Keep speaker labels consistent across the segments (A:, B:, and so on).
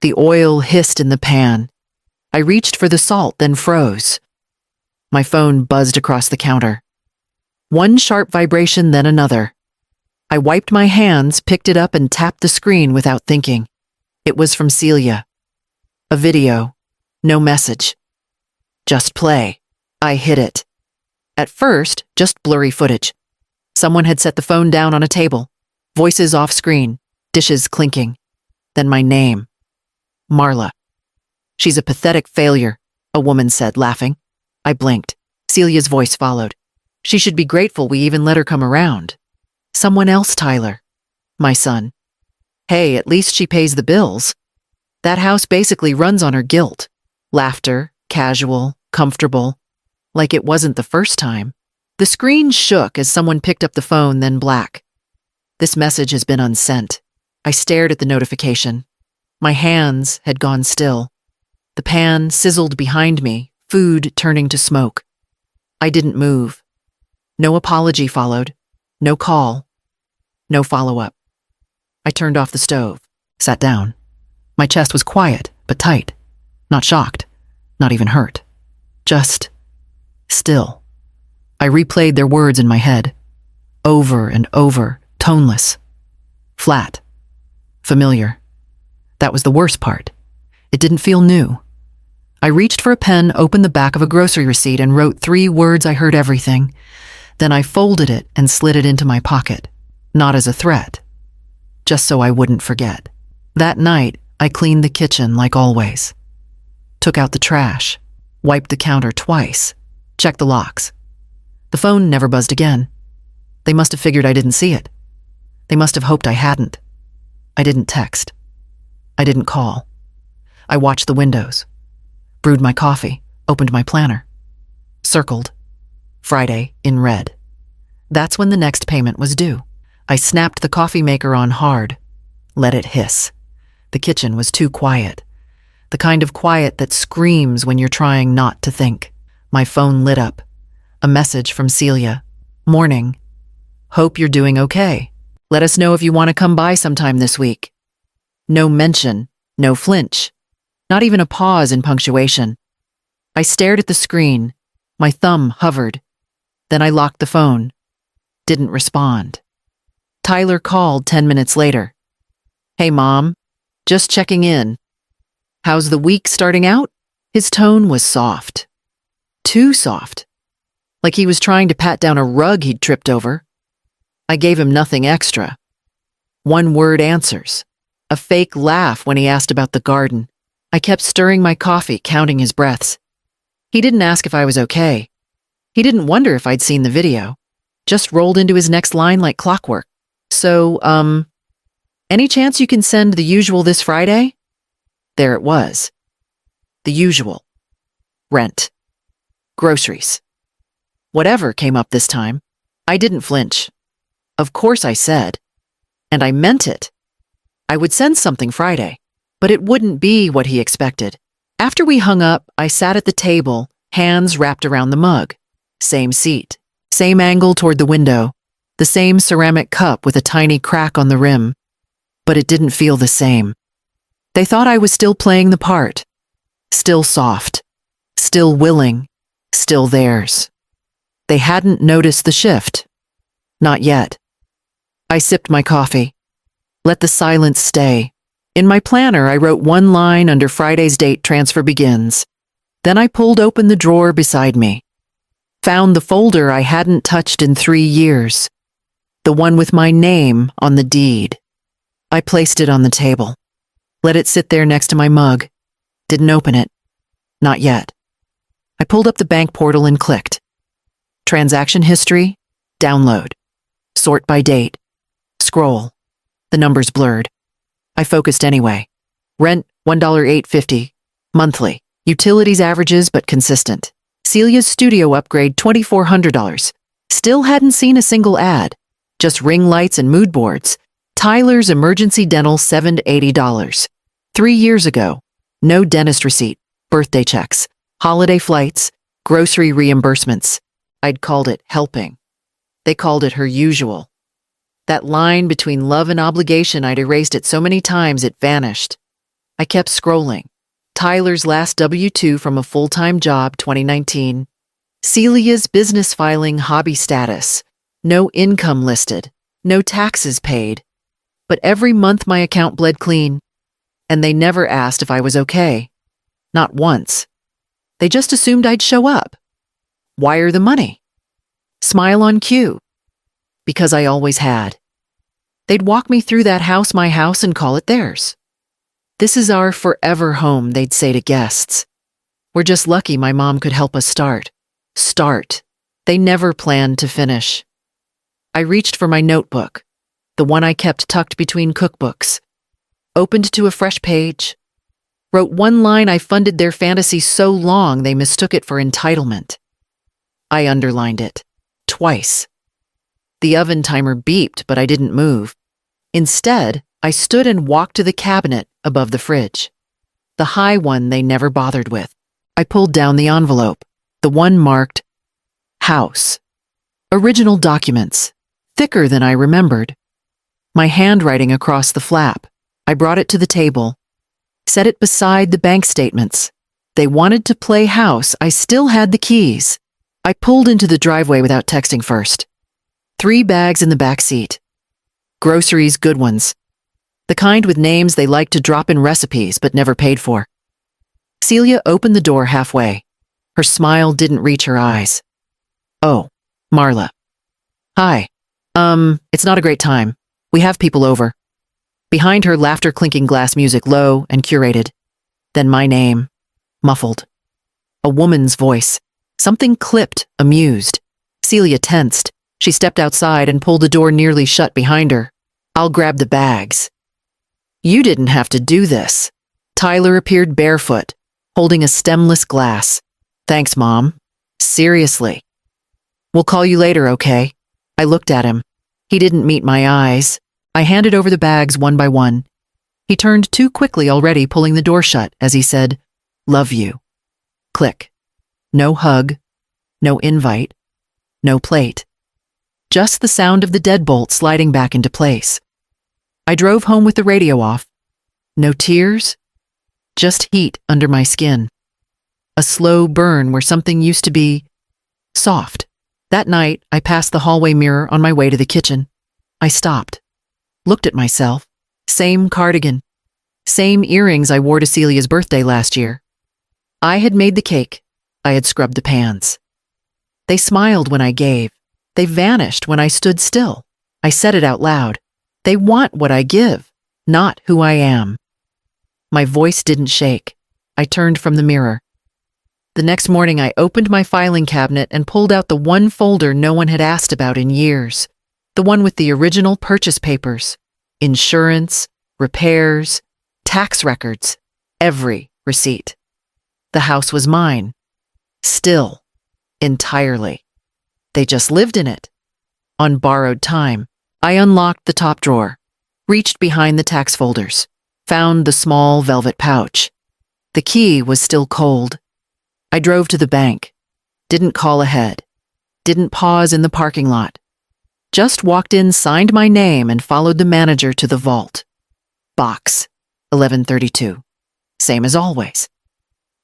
A: The oil hissed in the pan. I reached for the salt, then froze. My phone buzzed across the counter. One sharp vibration, then another. I wiped my hands, picked it up, and tapped the screen without thinking. It was from Celia. A video. No message. Just play. I hit it. At first, just blurry footage. Someone had set the phone down on a table. Voices off screen. Dishes clinking. Then my name. Marla. She's a pathetic failure, a woman said, laughing. I blinked. Celia's voice followed. She should be grateful we even let her come around. Someone else, Tyler. My son. Hey, at least she pays the bills. That house basically runs on her guilt. Laughter, casual, comfortable. Like it wasn't the first time. The screen shook as someone picked up the phone, then black. This message has been unsent. I stared at the notification. My hands had gone still. The pan sizzled behind me, food turning to smoke. I didn't move. No apology followed. No call. No follow-up. I turned off the stove, sat down. My chest was quiet, but tight. Not shocked. Not even hurt. Just still. I replayed their words in my head. Over and over, toneless. Flat. Familiar. That was the worst part. It didn't feel new. I reached for a pen, opened the back of a grocery receipt, and wrote 3 words I heard everything. Then I folded it and slid it into my pocket. Not as a threat. Just so I wouldn't forget. That night, I cleaned the kitchen like always. Took out the trash. Wiped the counter twice. Checked the locks. The phone never buzzed again. They must have figured I didn't see it. They must have hoped I hadn't. I didn't text. I didn't call. I watched the windows. Brewed my coffee. Opened my planner. Circled. Friday in red. That's when the next payment was due. I snapped the coffee maker on hard. Let it hiss. The kitchen was too quiet. The kind of quiet that screams when you're trying not to think. My phone lit up. A message from Celia. Morning. Hope you're doing okay. Let us know if you want to come by sometime this week. No mention. No flinch. Not even a pause in punctuation. I stared at the screen. My thumb hovered. Then I locked the phone. Didn't respond. Tyler called 10 minutes later. Hey, Mom. Just checking in. How's the week starting out? His tone was soft. Too soft. Like he was trying to pat down a rug he'd tripped over. I gave him nothing extra. 1-word answers. A fake laugh when he asked about the garden. I kept stirring my coffee, counting his breaths. He didn't ask if I was okay. He didn't wonder if I'd seen the video. Just rolled into his next line like clockwork. So, any chance you can send the usual this Friday? There it was. The usual. Rent. Groceries. Whatever came up this time, I didn't flinch. Of course I said. And I meant it. I would send something Friday, but it wouldn't be what he expected. After we hung up, I sat at the table, hands wrapped around the mug. Same seat. Same angle toward the window. The same ceramic cup with a tiny crack on the rim. But it didn't feel the same. They thought I was still playing the part. Still soft. Still willing. Still theirs. They hadn't noticed the shift. Not yet. I sipped my coffee. Let the silence stay. In my planner, I wrote 1 line under Friday's date transfer begins. Then I pulled open the drawer beside me. Found the folder I hadn't touched in 3 years. The one with my name on the deed. I placed it on the table. Let it sit there next to my mug. Didn't open it. Not yet. I pulled up the bank portal and clicked. Transaction history. Download. Sort by date. Scroll. The numbers blurred. I focused anyway. Rent, $1.850. Monthly. Utilities averages but consistent. Celia's studio upgrade, $2,400. Still hadn't seen a single ad. Just ring lights and mood boards. Tyler's emergency dental, $780. 3 years ago. No dentist receipt. Birthday checks. Holiday flights. Grocery reimbursements. I'd called it helping. They called it her usual. That line between love and obligation, I'd erased it so many times it vanished. I kept scrolling. Tyler's last W-2 from a full-time job, 2019. Celia's business filing hobby status. No income listed. No taxes paid. But every month my account bled clean. And they never asked if I was okay. Not once. They just assumed I'd show up. Wire the money. Smile on cue. Because I always had. They'd walk me through that house, my house, and call it theirs. This is our forever home, they'd say to guests. We're just lucky my mom could help us start. Start. They never planned to finish. I reached for my notebook, the one I kept tucked between cookbooks, opened to a fresh page, wrote one line. I funded their fantasy so long they mistook it for entitlement. I underlined it. Twice. The oven timer beeped, but I didn't move. Instead, I stood and walked to the cabinet above the fridge, the high one they never bothered with. I pulled down the envelope, the one marked House. Original documents, thicker than I remembered. My handwriting across the flap. I brought it to the table, set it beside the bank statements. They wanted to play house. I still had the keys. I pulled into the driveway without texting first. 3 bags in the back seat. Groceries, good ones. The kind with names they liked to drop in recipes but never paid for. Celia opened the door halfway. Her smile didn't reach her eyes. Oh, Marla. Hi. It's not a great time. We have people over. Behind her, laughter, clinking glass music, low and curated. Then my name, muffled. A woman's voice. Something clipped, amused. Celia tensed. She stepped outside and pulled the door nearly shut behind her. I'll grab the bags. You didn't have to do this. Tyler appeared barefoot, holding a stemless glass. Thanks, Mom. Seriously. We'll call you later, okay? I looked at him. He didn't meet my eyes. I handed over the bags one by one. He turned too quickly already, pulling the door shut as he said, Love you. Click. No hug. No invite. No plate. Just the sound of the deadbolt sliding back into place. I drove home with the radio off. No tears. Just heat under my skin. A slow burn where something used to be soft. That night, I passed the hallway mirror on my way to the kitchen. I stopped. Looked at myself. Same cardigan. Same earrings I wore to Celia's birthday last year. I had made the cake. I had scrubbed the pans. They smiled when I gave. They vanished when I stood still. I said it out loud. They want what I give, not who I am. My voice didn't shake. I turned from the mirror. The next morning, I opened my filing cabinet and pulled out the one folder no one had asked about in years. The one with the original purchase papers, insurance, repairs, tax records, every receipt. The house was mine. Still. Entirely. They just lived in it. On borrowed time, I unlocked the top drawer, reached behind the tax folders, found the small velvet pouch. The key was still cold. I drove to the bank, didn't call ahead, didn't pause in the parking lot. Just walked in, signed my name, and followed the manager to the vault. Box, 1132. Same as always.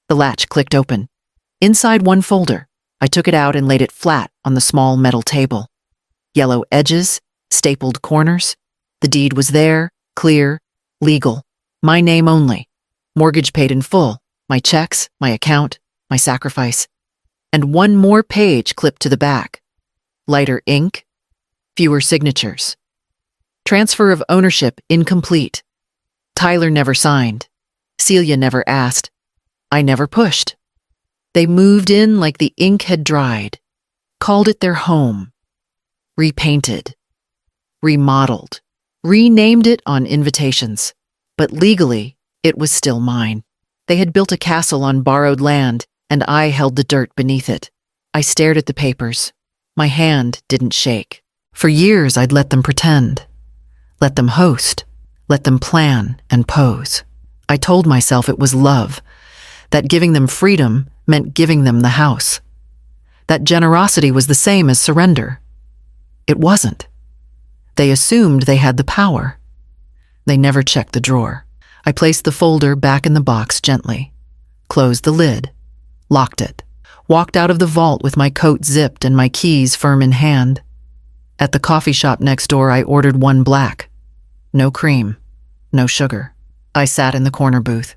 A: The latch clicked open. Inside one folder, I took it out and laid it flat on the small metal table. Yellow edges, stapled corners. The deed was there, clear, legal. My name only. Mortgage paid in full. My checks, my account, my sacrifice. And one more page clipped to the back. Lighter ink. Fewer signatures. Transfer of ownership incomplete. Tyler never signed. Celia never asked. I never pushed. They moved in like the ink had dried. Called it their home. Repainted. Remodeled. Renamed it on invitations. But legally, it was still mine. They had built a castle on borrowed land, and I held the dirt beneath it. I stared at the papers. My hand didn't shake. For years, I'd let them pretend. Let them host. Let them plan and pose. I told myself it was love, that giving them freedom meant giving them the house. That generosity was the same as surrender. It wasn't. They assumed they had the power. They never checked the drawer. I placed the folder back in the box gently, closed the lid, locked it, walked out of the vault with my coat zipped and my keys firm in hand. At the coffee shop next door, I ordered one black. No cream, no sugar. I sat in the corner booth,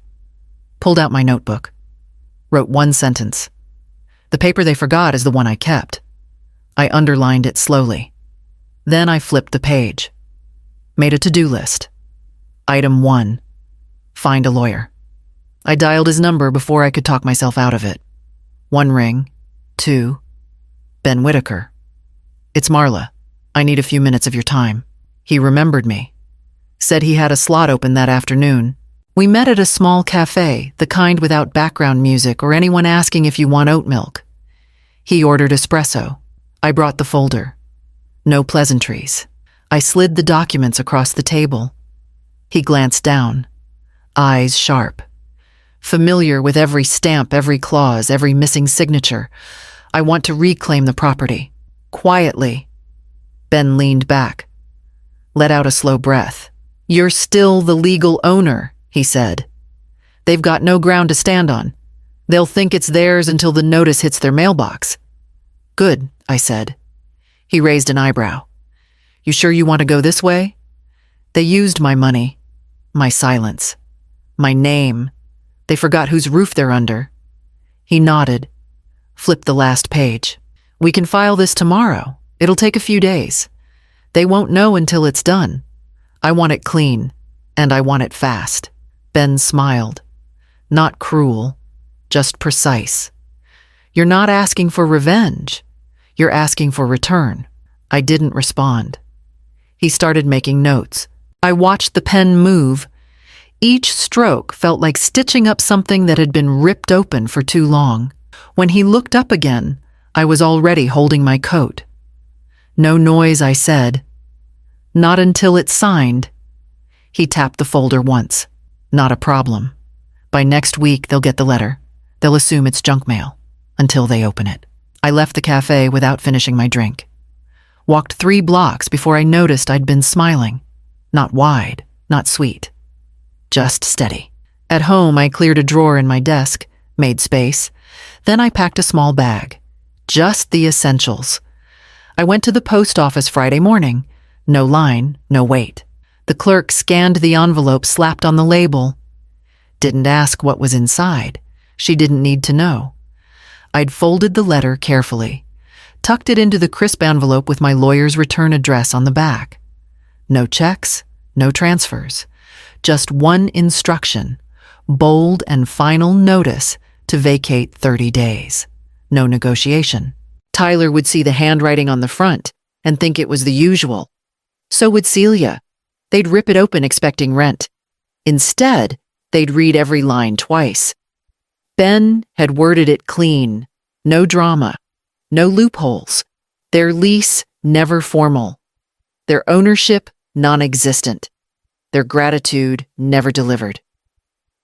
A: pulled out my notebook, wrote one sentence. The paper they forgot is the one I kept. I underlined it slowly. Then I flipped the page, made a to-do list. Item 1, find a lawyer. I dialed his number before I could talk myself out of it. 1 ring, 2, Ben Whitaker. It's Marla. I need a few minutes of your time. He remembered me. Said he had a slot open that afternoon. We met at a small cafe, the kind without background music or anyone asking if you want oat milk. He ordered espresso. I brought the folder. No pleasantries. I slid the documents across the table. He glanced down, eyes sharp. Familiar with every stamp, every clause, every missing signature. I want to reclaim the property. Quietly. Ben leaned back, let out a slow breath. You're still the legal owner, he said. They've got no ground to stand on. They'll think it's theirs until the notice hits their mailbox. Good, I said. He raised an eyebrow. You sure you want to go this way? They used my money, my silence, my name. They forgot whose roof they're under. He nodded, flipped the last page. We can file this tomorrow. It'll take a few days. They won't know until it's done. I want it clean, and I want it fast. Ben smiled. Not cruel, just precise. You're not asking for revenge. You're asking for return. I didn't respond. He started making notes. I watched the pen move. Each stroke felt like stitching up something that had been ripped open for too long. When he looked up again, I was already holding my coat. No noise, I said. Not until it's signed. He tapped the folder once. Not a problem. By next week, they'll get the letter. They'll assume it's junk mail until they open it. I left the cafe without finishing my drink. Walked 3 blocks before I noticed I'd been smiling. Not wide, not sweet. Just steady. At home, I cleared a drawer in my desk, made space. Then I packed a small bag. Just the essentials. I went to the post office Friday morning. No line, no wait. The clerk scanned the envelope slapped on the label. Didn't ask what was inside. She didn't need to know. I'd folded the letter carefully, tucked it into the crisp envelope with my lawyer's return address on the back. No checks, no transfers. Just one instruction, bold and final notice to vacate 30 days. No negotiation. Tyler would see the handwriting on the front and think it was the usual. So would Celia. They'd rip it open expecting rent. Instead, they'd read every line twice. Ben had worded it clean. No drama. No loopholes. Their lease never formal. Their ownership non-existent. Their gratitude never delivered.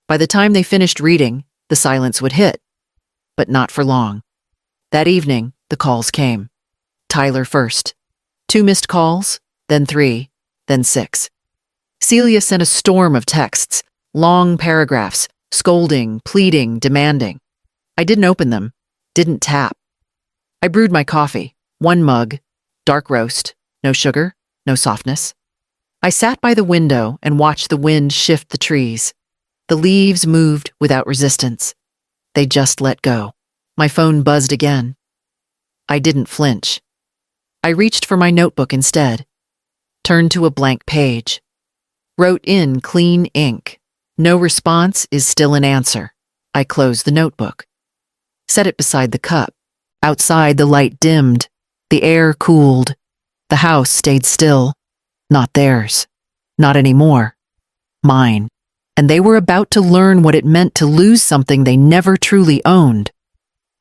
A: By the time they finished reading, the silence would hit. But not for long. That evening, the calls came. Tyler first. 2 missed calls, then 3, then 6. Celia sent a storm of texts, long paragraphs, scolding, pleading, demanding. I didn't open them, didn't tap. I brewed my coffee, 1 mug, dark roast, no sugar, no softness. I sat by the window and watched the wind shift the trees. The leaves moved without resistance. They just let go. My phone buzzed again. I didn't flinch. I reached for my notebook instead, turned to a blank page, wrote in clean ink. No response is still an answer. I closed the notebook, set it beside the cup. Outside, the light dimmed, the air cooled. The house stayed still. Not theirs. Not anymore. Mine. And they were about to learn what it meant to lose something they never truly owned.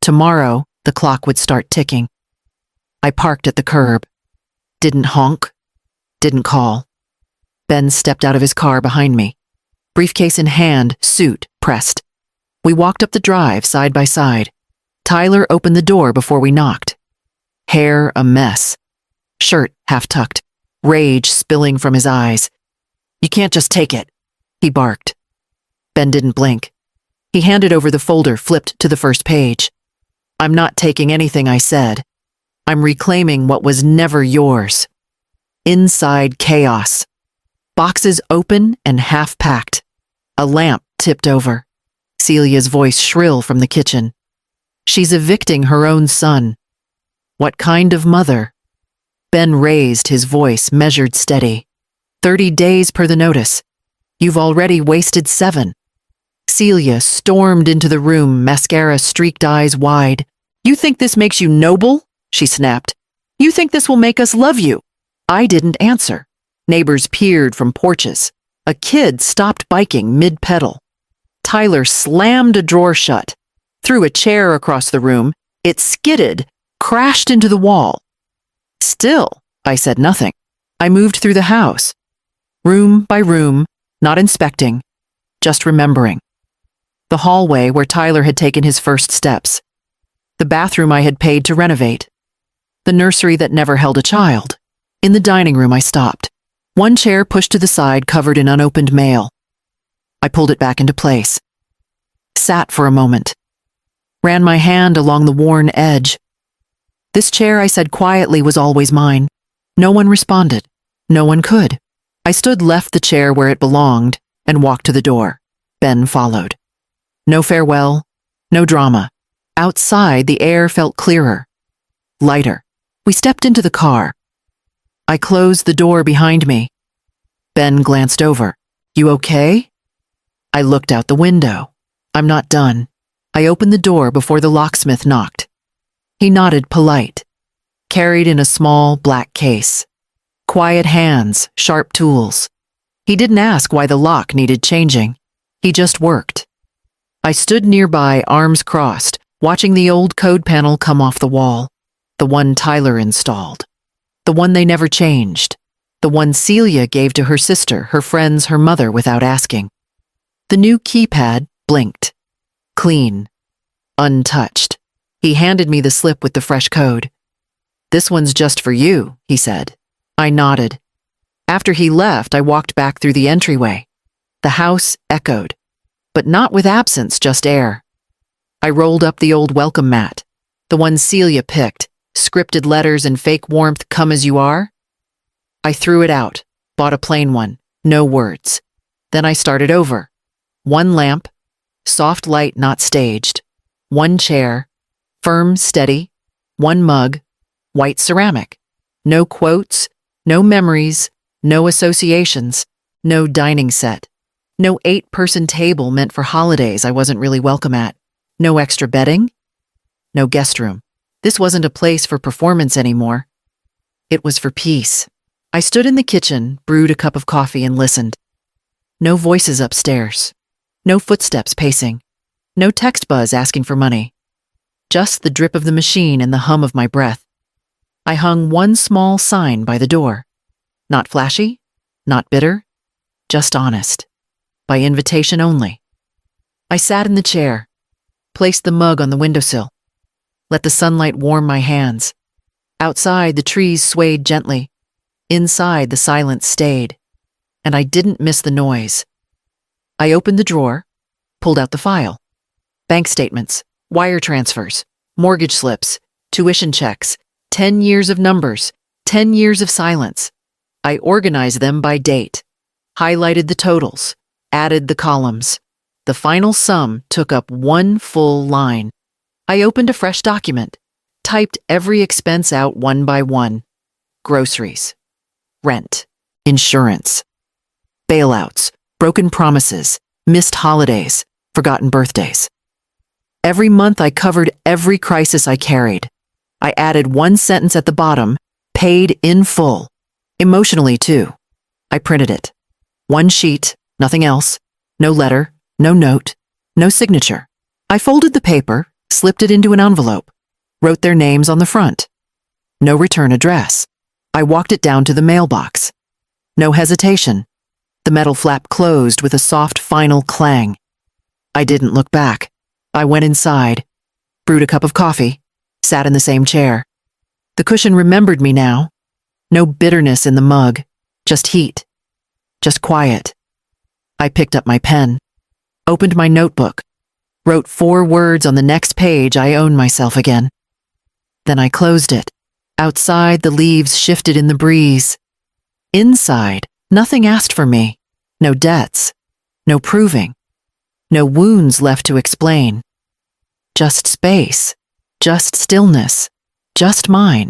A: Tomorrow, the clock would start ticking. I parked at the curb. Didn't honk. Didn't call. Ben stepped out of his car behind me. Briefcase in hand, suit pressed. We walked up the drive side by side. Tyler opened the door before we knocked. Hair a mess. Shirt half tucked. Rage spilling from his eyes. You can't just take it, he barked. Ben didn't blink. He handed over the folder flipped to the first page. I'm not taking anything I said. I'm reclaiming what was never yours. Inside chaos. Boxes open and half-packed. A lamp tipped over. Celia's voice shrill from the kitchen. She's evicting her own son. What kind of mother? Ben raised his voice, measured steady. 30 days per the notice. You've already wasted 7. Celia stormed into the room, mascara-streaked eyes wide. You think this makes you noble? She snapped. You think this will make us love you? I didn't answer. Neighbors peered from porches. A kid stopped biking mid-pedal. Tyler slammed a drawer shut, threw a chair across the room. It skidded, crashed into the wall. Still, I said nothing. I moved through the house. Room by room, not inspecting, just remembering. The hallway where Tyler had taken his first steps. The bathroom I had paid to renovate. The nursery that never held a child. In the dining room I stopped. One chair pushed to the side, covered in unopened mail. I pulled it back into place. Sat for a moment. Ran my hand along the worn edge. This chair, I said quietly, was always mine. No one responded. No one could. I left the chair where it belonged and walked to the door. Ben followed. No farewell, no drama. Outside, the air felt clearer, lighter. We stepped into the car. I closed the door behind me. Ben glanced over. You okay? I looked out the window. I'm not done. I opened the door before the locksmith knocked. He nodded, polite. Carried in a small black case. Quiet hands, sharp tools. He didn't ask why the lock needed changing. He just worked. I stood nearby, arms crossed, watching the old code panel come off the wall. The one Tyler installed. The one they never changed. The one Celia gave to her sister, her friends, her mother without asking. The new keypad blinked. Clean. Untouched. He handed me the slip with the fresh code. This one's just for you, he said. I nodded. After he left, I walked back through the entryway. The house echoed, but not with absence, just air. I rolled up the old welcome mat, the one Celia picked, scripted letters and fake warmth, come as you are. I threw it out, bought a plain one, no words. Then I started over. One lamp, soft light not staged. One chair, firm, steady. One mug, white ceramic. No quotes, no memories, no associations, no dining set. No 8-person table meant for holidays I wasn't really welcome at. No extra bedding. No guest room. This wasn't a place for performance anymore. It was for peace. I stood in the kitchen, brewed a cup of coffee, and listened. No voices upstairs. No footsteps pacing. No text buzz asking for money. Just the drip of the machine and the hum of my breath. I hung one small sign by the door. Not flashy, not bitter, just honest. By invitation only. I sat in the chair, placed the mug on the windowsill, let the sunlight warm my hands. Outside, the trees swayed gently. Inside, the silence stayed, and I didn't miss the noise. I opened the drawer, pulled out the file. Bank statements, wire transfers, mortgage slips, tuition checks, 10 years of numbers, 10 years of silence. I organized them by date, highlighted the totals, added the columns. The final sum took up one full line. I opened a fresh document, typed every expense out one by one. Groceries, rent, insurance, bailouts, broken promises, missed holidays, forgotten birthdays. Every month I covered every crisis I carried. I added one sentence at the bottom, paid in full. Emotionally, too. I printed it. One sheet, nothing else. No letter, no note, no signature. I folded the paper, slipped it into an envelope, wrote their names on the front. No return address. I walked it down to the mailbox. No hesitation. The metal flap closed with a soft final clang. I didn't look back. I went inside, brewed a cup of coffee, sat in the same chair. The cushion remembered me now. No bitterness in the mug, just heat, just quiet. I picked up my pen. opened my notebook, wrote 4 words on the next page. I own myself again. Then I closed it. Outside, the leaves shifted in the breeze. Inside, nothing asked for me. No debts. No proving. No wounds left to explain. Just space. Just stillness. Just mine.